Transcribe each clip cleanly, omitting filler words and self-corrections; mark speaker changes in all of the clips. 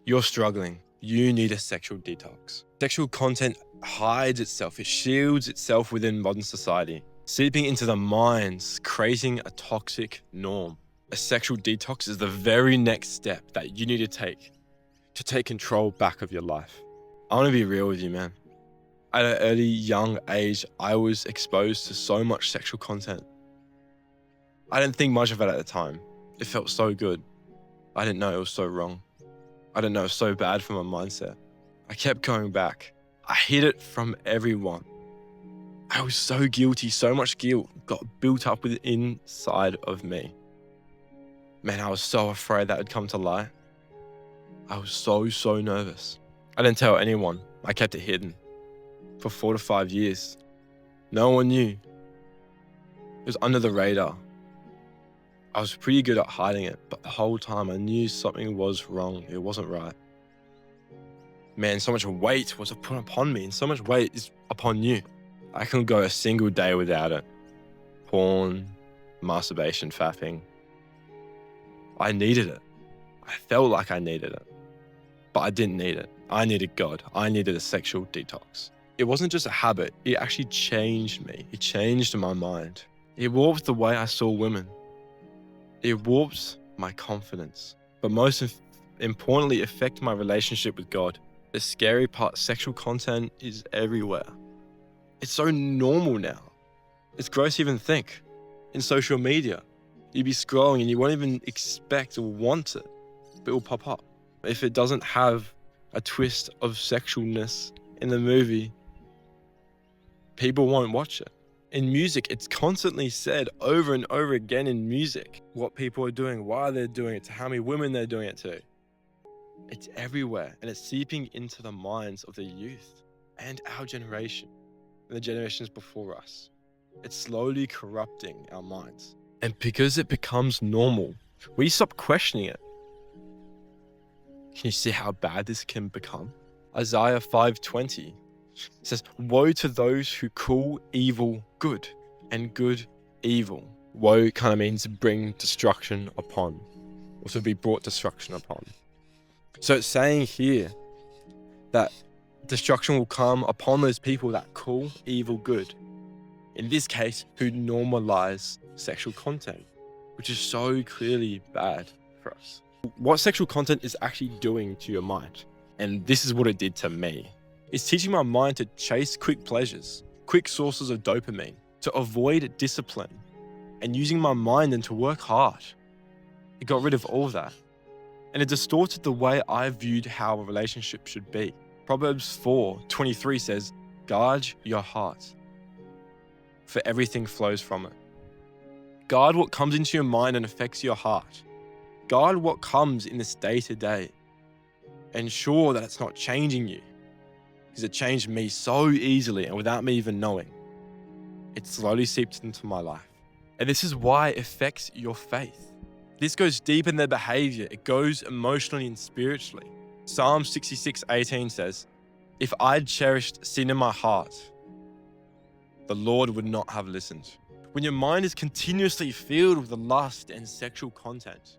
Speaker 1: You're struggling. You need a sexual detox. Sexual content hides itself. It shields itself within modern society, seeping into the minds, creating a toxic norm. A sexual detox is the very next step that you need to take control back of your life. I want to be real with you, man. At an early, young age, I was exposed to so much sexual content. I didn't think much of it at the time. It felt so good. I didn't know it was so wrong. I didn't know it was so bad for my mindset. I kept going back. I hid it from everyone. I was so guilty, so much guilt got built up inside of me. Man, I was so afraid that would come to light. I was so nervous. I didn't tell anyone. I kept it hidden for 4 to 5 years. No one knew. It was under the radar. I was pretty good at hiding it, but the whole time I knew something was wrong. It wasn't right. Man, so much weight was put upon me, and so much weight is upon you. I couldn't go a single day without it. Porn, masturbation, fapping. I needed it. I felt like I needed it, but I didn't need it. I needed God. I needed a sexual detox. It wasn't just a habit. It actually changed me. It changed my mind. It warped the way I saw women. It warped my confidence, but most importantly, affected my relationship with God. The scary part, sexual content is everywhere. It's so normal now. It's gross to even think. In social media, you'd be scrolling and you won't even expect or want it, but it will pop up. If it doesn't have a twist of sexualness in the movie, people won't watch it. In music, it's constantly said over and over again in music, what people are doing, why they're doing it, to how many women they're doing it to. It's everywhere, and it's seeping into the minds of the youth and our generation and the generations before us. It's slowly corrupting our minds. And because it becomes normal, we stop questioning it. Can you see how bad this can become? Isaiah 5:20 says, "Woe to those who call evil good and good evil." Woe kind of means bring destruction upon, or to be brought destruction upon. So it's saying here that destruction will come upon those people that call evil good. In this case, who normalize sexual content, which is so clearly bad for us. What sexual content is actually doing to your mind, and this is what it did to me. It's teaching my mind to chase quick pleasures, quick sources of dopamine, to avoid discipline, and using my mind then to work hard. It got rid of all that. And it distorted the way I viewed how a relationship should be. Proverbs 4:23 says, "Guard your heart, for everything flows from it." Guard what comes into your mind and affects your heart. Guard what comes in this day-to-day. Ensure that it's not changing you, because it changed me so easily and without me even knowing. It slowly seeped into my life. And this is why it affects your faith. This goes deep in their behavior. It goes emotionally and spiritually. Psalm 66:18 says, "If I'd cherished sin in my heart, the Lord would not have listened." When your mind is continuously filled with the lust and sexual content,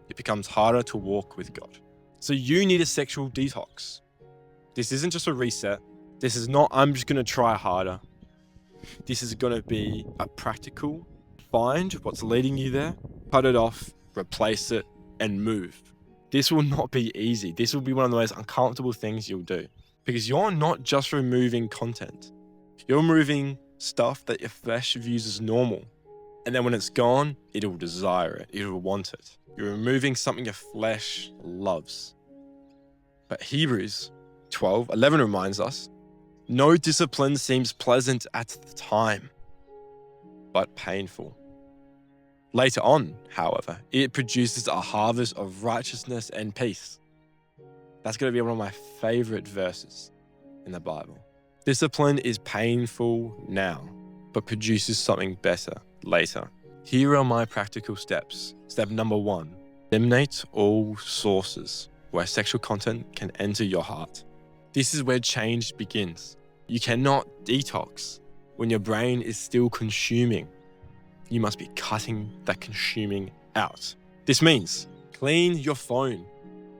Speaker 1: it becomes harder to walk with God. So you need a sexual detox. This isn't just a reset. This is not, I'm just going to try harder. This is going to be a practical, find what's leading you there, cut it off, replace it, and move. This will not be easy. This will be one of the most uncomfortable things you'll do, because you're not just removing content. You're removing stuff that your flesh views as normal. And then when it's gone, it'll desire it. It'll want it. You're removing something your flesh loves. But Hebrews 12:11 reminds us, "No discipline seems pleasant at the time, but painful. Later on, however, it produces a harvest of righteousness and peace." That's going to be one of my favorite verses in the Bible. Discipline is painful now, but produces something better later. Here are my practical steps. Step number 1, eliminate all sources where sexual content can enter your heart. This is where change begins. You cannot detox when your brain is still consuming. You must be cutting that consuming out. This means clean your phone,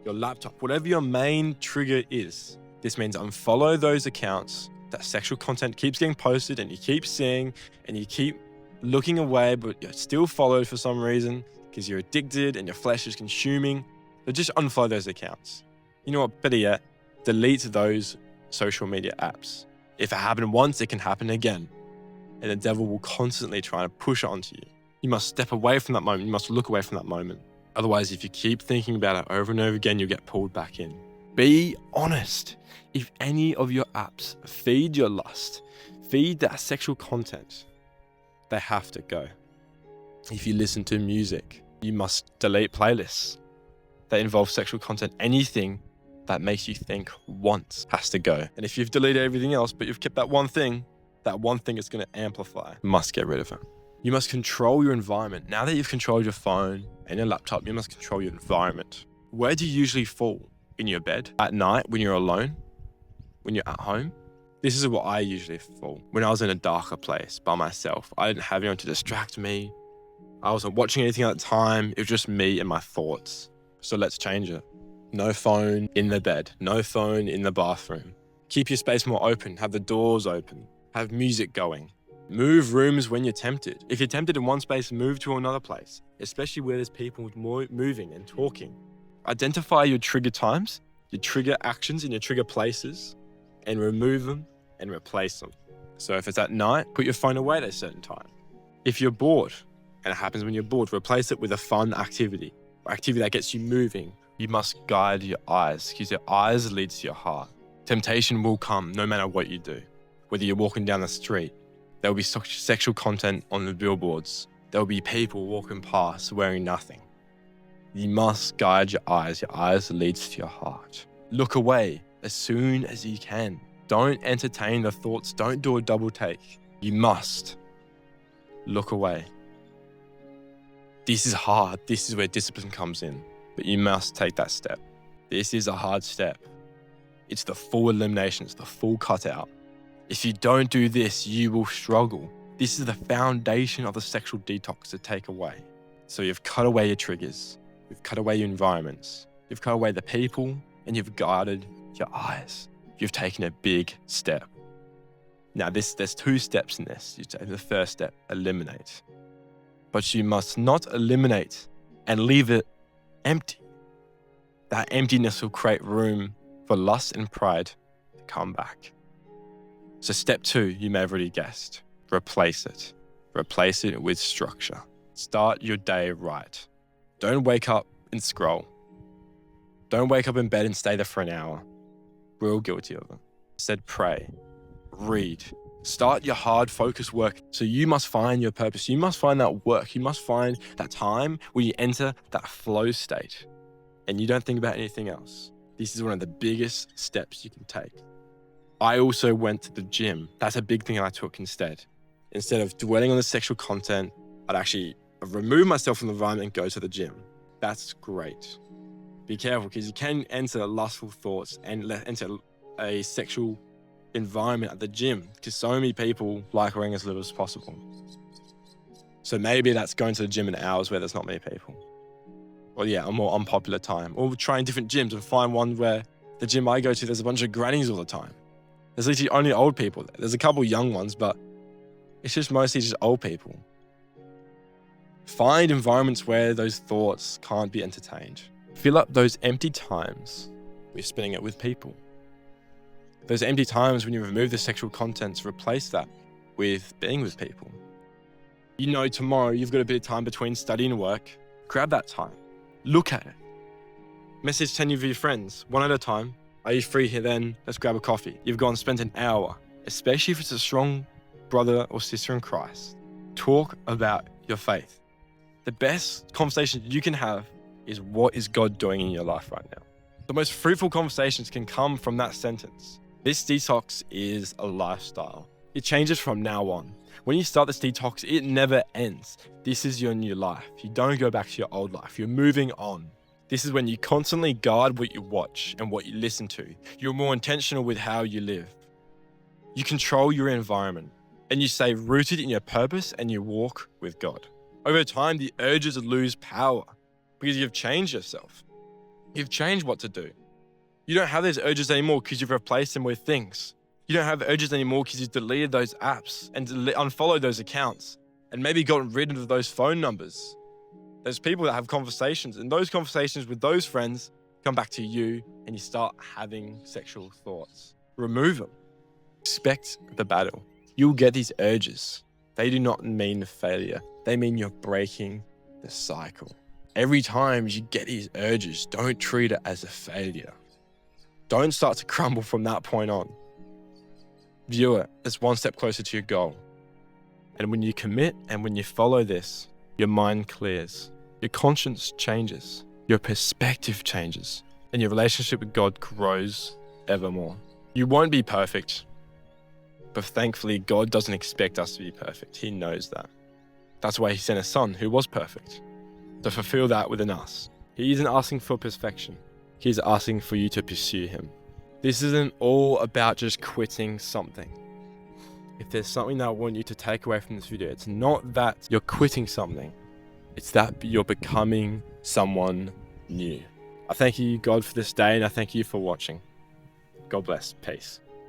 Speaker 1: your laptop, whatever your main trigger is. This means unfollow those accounts that sexual content keeps getting posted and you keep seeing and you keep looking away, but you're still followed for some reason because you're addicted and your flesh is consuming. So just unfollow those accounts. You know what? Better yet, delete those social media apps. If it happened once, it can happen again. And the devil will constantly try to push it onto you. You must step away from that moment. You must look away from that moment. Otherwise, if you keep thinking about it over and over again, you'll get pulled back in. Be honest. If any of your apps feed your lust, feed that sexual content, they have to go. If you listen to music, you must delete playlists that involve sexual content. Anything that makes you think once has to go. And if you've deleted everything else, but you've kept that one thing is going to amplify. You must get rid of it. You must control your environment. Now that you've controlled your phone and your laptop, you must control your environment. Where do you usually fall? In your bed? At night when you're alone? When you're at home? This is what I usually fall. When I was in a darker place by myself, I didn't have anyone to distract me. I wasn't watching anything at the time. It was just me and my thoughts. So let's change it. No phone in the bed. No phone in the bathroom. Keep your space more open. Have the doors open. Have music going. Move rooms when you're tempted. If you're tempted in one space, move to another place, especially where there's people moving and talking. Identify your trigger times, your trigger actions, and your trigger places, and remove them and replace them. So if it's at night, put your phone away at a certain time. If you're bored, and it happens when you're bored, replace it with a fun activity, or activity that gets you moving. You must guide your eyes, because your eyes lead to your heart. Temptation will come no matter what you do. Whether you're walking down the street, there will be sexual content on the billboards. There will be people walking past wearing nothing. You must guide your eyes. Your eyes leads to your heart. Look away as soon as you can. Don't entertain the thoughts. Don't do a double take. You must look away. This is hard. This is where discipline comes in. But you must take that step. This is a hard step. It's the full elimination. It's the full cutout. If you don't do this, you will struggle. This is the foundation of the sexual detox to take away. So you've cut away your triggers. You've cut away your environments. You've cut away the people, and you've guarded your eyes. You've taken a big step. Now, there's 2 steps in this. You take the first step, eliminate. But you must not eliminate and leave it empty. That emptiness will create room for lust and pride to come back. So step 2, you may have already guessed, replace it. Replace it with structure. Start your day right. Don't wake up and scroll. Don't wake up in bed and stay there for an hour. We're all guilty of it. Instead, pray, read, start your hard focus work. So you must find your purpose. You must find that work. You must find that time where you enter that flow state and you don't think about anything else. This is one of the biggest steps you can take. I also went to the gym. That's a big thing I took instead. Instead of dwelling on the sexual content, I'd actually remove myself from the environment and go to the gym. That's great. Be careful, because you can enter lustful thoughts and enter a sexual environment at the gym, because so many people like wearing as little as possible. So maybe that's going to the gym in hours where there's not many people. Or a more unpopular time. Or trying different gyms and find one where the gym I go to, there's a bunch of grannies all the time. There's literally only old people there. There's a couple young ones, but it's just mostly just old people. Find environments where those thoughts can't be entertained. Fill up those empty times with spending it with people. Those empty times when you remove the sexual contents, replace that with being with people. You know tomorrow you've got a bit of time between study and work. Grab that time. Look at it. Message 10 of your friends, one at a time. Are you free here then? Let's grab a coffee. You've gone and spent an hour, especially if it's a strong brother or sister in Christ. Talk about your faith. The best conversation you can have is, what is God doing in your life right now? The most fruitful conversations can come from that sentence. This detox is a lifestyle. It changes from now on. When you start this detox, it never ends. This is your new life. You don't go back to your old life. You're moving on. This is when you constantly guard what you watch and what you listen to. You're more intentional with how you live. You control your environment and you stay rooted in your purpose and you walk with God. Over time, the urges lose power because you've changed yourself. You've changed what to do. You don't have those urges anymore because you've replaced them with things. You don't have urges anymore because you've deleted those apps and unfollowed those accounts and maybe gotten rid of those phone numbers. There's people that have conversations, and those conversations with those friends come back to you and you start having sexual thoughts. Remove them. Expect the battle. You'll get these urges. They do not mean failure. They mean you're breaking the cycle. Every time you get these urges, don't treat it as a failure. Don't start to crumble from that point on. View it as one step closer to your goal. And when you commit and when you follow this, your mind clears, your conscience changes, your perspective changes, and your relationship with God grows evermore. You won't be perfect, but thankfully, God doesn't expect us to be perfect. He knows that. That's why he sent a son who was perfect, to fulfill that within us. He isn't asking for perfection. He's asking for you to pursue him. This isn't all about just quitting something. If there's something that I want you to take away from this video, it's not that you're quitting something. It's that you're becoming someone new. I thank you, God, for this day, and I thank you for watching. God bless. Peace.